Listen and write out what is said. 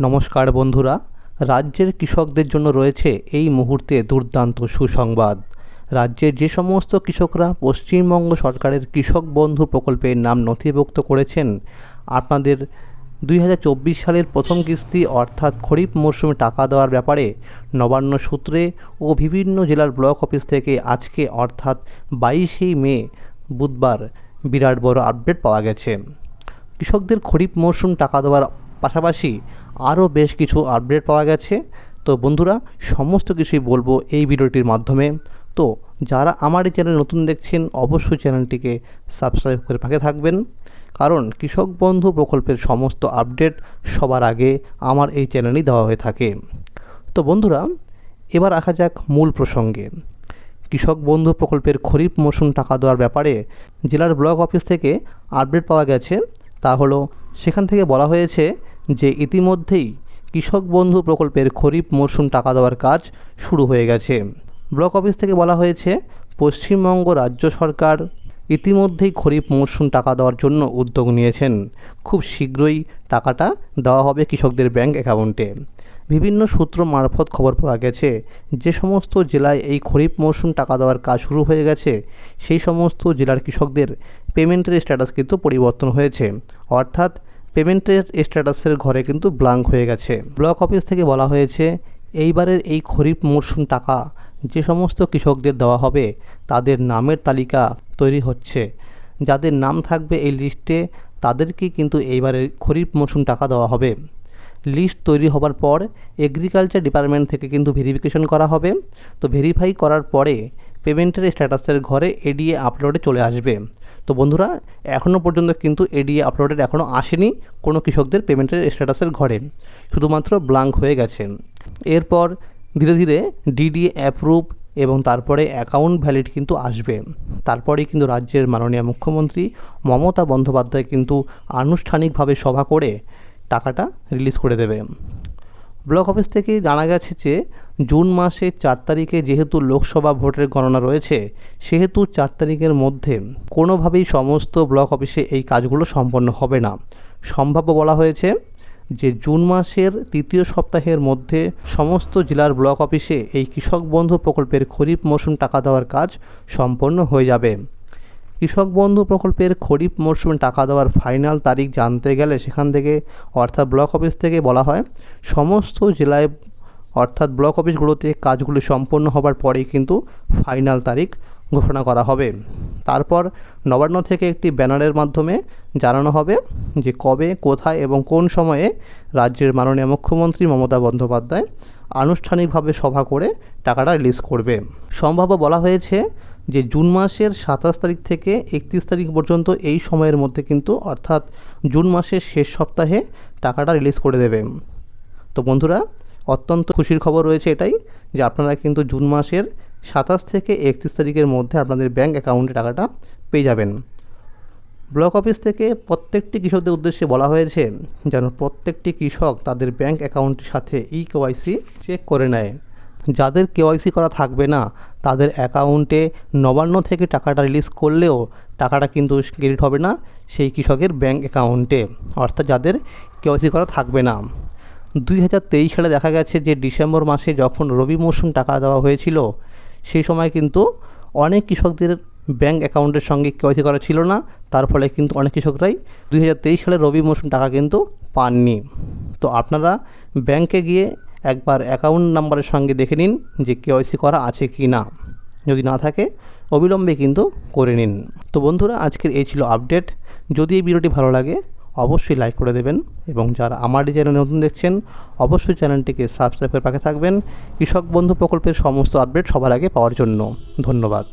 নমস্কার বন্ধুরা, রাজ্যের কৃষকদের জন্য রয়েছে এই মুহূর্তে দুর্দান্ত সুসংবাদ। রাজ্যের যে সমস্ত কৃষকরা পশ্চিমবঙ্গ সরকারের কৃষক বন্ধু প্রকল্পের নাম নথিভুক্ত করেছেন, আপনাদের 2024 সালের প্রথম কিস্তি অর্থাৎ খরিফ মরশুমে টাকা দেওয়ার ব্যাপারে নবান্ন সূত্রে ও বিভিন্ন জেলার ব্লক অফিস থেকে আজকে অর্থাৎ 22শে মে বুধবার বিরাট বড় আপডেট পাওয়া গেছে। কৃষকদের খরিফ মরশুম টাকা দেওয়ার পাশাপাশি আরও বেশ কিছু আপডেট পাওয়া গেছে। তো বন্ধুরা, সমস্ত কিছুই বলবো এই ভিডিওটির মাধ্যমে। তো যারা আমার এই চ্যানেল নতুন দেখছেন, অবশ্যই চ্যানেলটিকে সাবস্ক্রাইব করে পাশে থাকবেন, কারণ কৃষক বন্ধু প্রকল্পের সমস্ত আপডেট সবার আগে আমার এই চ্যানেলেই দেওয়া হয়ে থাকে। তো বন্ধুরা, এবার আসা যাক মূল প্রসঙ্গে। কৃষক বন্ধু প্রকল্পের খরিফ মরশুম টাকা দেওয়ার ব্যাপারে জেলার ব্লক অফিস থেকে আপডেট পাওয়া গেছে। তা হলো, সেখান থেকে বলা হয়েছে যে ইতিমধ্যেই কৃষক বন্ধু প্রকল্পের খরিফ মরশুম টাকা দেওয়ার কাজ শুরু হয়ে গেছে। ব্লক অফিস থেকে বলা হয়েছে, পশ্চিমবঙ্গ রাজ্য সরকার ইতিমধ্যেই খরিফ মরশুম টাকা দেওয়ার জন্য উদ্যোগ নিয়েছেন। খুব শীঘ্রই টাকাটা দেওয়া হবে কৃষকদের ব্যাংক অ্যাকাউন্টে। বিভিন্ন সূত্র মারফত খবর পাওয়া গেছে, যে সমস্ত জেলায় এই খরিফ মরশুম টাকা দেওয়ার কাজ শুরু হয়ে গেছে, সেই সমস্ত জেলার কৃষকদের পেমেন্টের স্ট্যাটাস কিন্তু পরিবর্তন হয়েছে, অর্থাৎ পেমেন্টের স্ট্যাটাসের ঘরে কিন্তু ব্ল্যাঙ্ক হয়ে গেছে। ব্লক অফিস থেকে বলা হয়েছে, এইবারের এই খরিফ মরশুম টাকা যে সমস্ত কৃষকদের দেওয়া হবে তাদের নামের তালিকা তৈরি হচ্ছে। যাদের নাম থাকবে এই লিস্টে তাদেরকেই কিন্তু এইবারের খরিফ মরশুম টাকা দেওয়া হবে। লিস্ট তৈরি হবার পর এগ্রিকালচার ডিপার্টমেন্ট থেকে কিন্তু ভেরিফিকেশন করা হবে। তো ভেরিফাই করার পরে পেমেন্টের স্ট্যাটাসের ঘরে এডিএ আপলোডে চলে আসবে। তো বন্ধুরা, এখনও পর্যন্ত কিন্তু এডিএ আপলোডেড এখনও আসেনি কোনো কৃষকদের পেমেন্টের স্ট্যাটাসের ঘরে, শুধুমাত্র ব্ল্যাঙ্ক হয়ে গেছে। এরপর ধীরে ধীরে ডিডিএ অ্যাপ্রুভ এবং তারপরে অ্যাকাউন্ট ভ্যালিড কিন্তু আসবে। তারপরেই কিন্তু রাজ্যের মাননীয় মুখ্যমন্ত্রী মমতা বন্দ্যোপাধ্যায় কিন্তু আনুষ্ঠানিকভাবে সভা করে টাকাটা রিলিজ করে দেবে। ব্লক অফিস থেকে জানা গেছে যে জুন মাসের 4 তারিখে যেহেতু লোকসভা ভোটের গণনা রয়েছে, সেহেতু 4 তারিখের মধ্যে কোনোভাবেই সমস্ত ব্লক অফিসে এই কাজগুলো সম্পন্ন হবে না। সম্ভাব্য বলা হয়েছে যে জুন মাসের 3য় সপ্তাহের মধ্যে সমস্ত জেলার ব্লক অফিসে এই কৃষক বন্ধু প্রকল্পের খরিফ মরশুম টাকা দেওয়ার কাজ সম্পন্ন হয়ে যাবে। কৃষক বন্ধু প্রকল্পের খরিফ মরশুমে টাকা দেওয়ার ফাইনাল তারিখ জানতে গেলে সেখান থেকে অর্থাৎ ব্লক অফিস থেকে বলা হয়, সমস্ত জেলায় অর্থাৎ ব্লক অফিসগুলোতে কাজগুলি সম্পন্ন হবার পরেই কিন্তু ফাইনাল তারিখ ঘোষণা করা হবে। তারপর নবান্ন থেকে একটি ব্যানারের মাধ্যমে জানানো হবে যে কবে, কোথায় এবং কোন সময়ে রাজ্যের মাননীয় মুখ্যমন্ত্রী মমতা বন্দ্যোপাধ্যায় আনুষ্ঠানিকভাবে সভা করে টাকাটা রিলিজ করবে। সম্ভাব্য বলা হয়েছে যে জুন মাসের 27 তারিখ থেকে 31 তারিখ পর্যন্ত এই সময়ের মধ্যে কিন্তু অর্থাৎ জুন মাসের শেষ সপ্তাহে টাকাটা রিলিজ করে দেবে। তো বন্ধুরা, অত্যন্ত খুশির খবর রয়েছে এটাই যে আপনারা কিন্তু জুন মাসের 27 থেকে 31 তারিখের মধ্যে আপনাদের ব্যাঙ্ক অ্যাকাউন্টে টাকাটা পেয়ে যাবেন। ব্লক অফিস থেকে প্রত্যেকটি কৃষকদের উদ্দেশ্যে বলা হয়েছে যেন প্রত্যেকটি কৃষক তাদের ব্যাঙ্ক অ্যাকাউন্টের সাথে কেওয়াইসি চেক করে নেয়। যাদের কেওয়াইসি করা থাকবে না তাদের অ্যাকাউন্টে নবান্ন থেকে টাকাটা রিলিজ করলেও টাকাটা কিন্তু ক্রেডিট হবে না সেই কৃষকের ব্যাঙ্ক অ্যাকাউন্টে, অর্থাৎ যাদের কেওয়াইসি করা থাকবে না। 2023 সালে দেখা গেছে যে ডিসেম্বর মাসে যখন রবি মরশুম টাকা দেওয়া হয়েছিল, সেই সময় কিন্তু অনেক কৃষকদের ব্যাঙ্ক অ্যাকাউন্টের সঙ্গে কেওয়াইসি করা ছিল না, তার ফলে কিন্তু অনেক কৃষকরাই 2023 সালের রবি মরশুম টাকা কিন্তু পাননি। তো আপনারা ব্যাঙ্কে গিয়ে একবার অ্যাকাউন্ট নাম্বারের সঙ্গে দেখে নিন যে কেওয়াইসি করা আছে কি না, যদি না থাকে অবিলম্বে কিন্তু করে নিন। তো বন্ধুরা, আজকের এই ছিল আপডেট। যদি এই ভিডিওটি ভালো লাগে অবশ্যই লাইক করে দেবেন, এবং যারা আমার এই চ্যানেলে নতুন দেখছেন অবশ্যই চ্যানেলটিকে সাবস্ক্রাইব করে পাশে থাকবেন কৃষক বন্ধু প্রকল্পের সমস্ত আপডেট সবার আগে পাওয়ার জন্য। ধন্যবাদ।